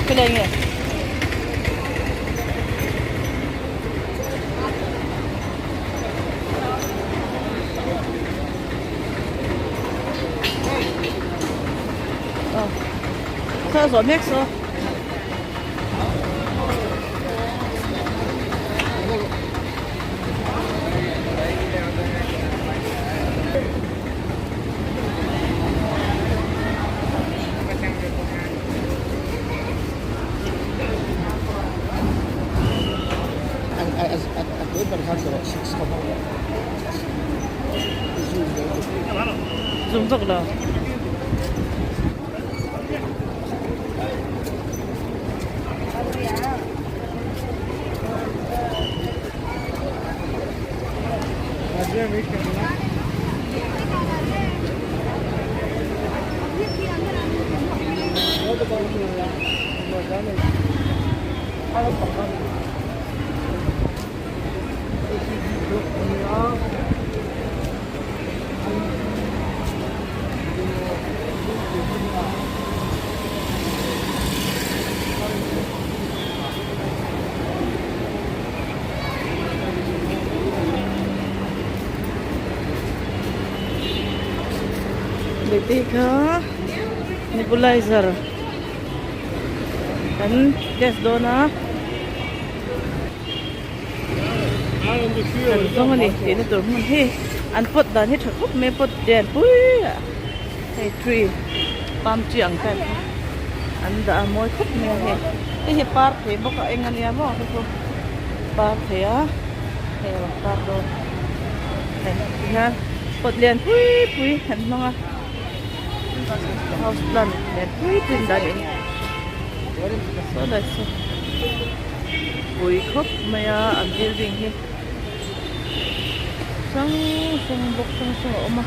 cái này nghe sao rồi mix rồi zoom tốc là Litika nebulizer kan gas dona kan zong ni ini tur mun he an pot dan he thakop me pot den pui hey tree palm tree ang kan an da moi khop me he he park he boka engan ya mo ko park he ya he park do ha pot len pui han nonga house plan dan pui dari so that's so pui khop maya am building he sang bok sang oma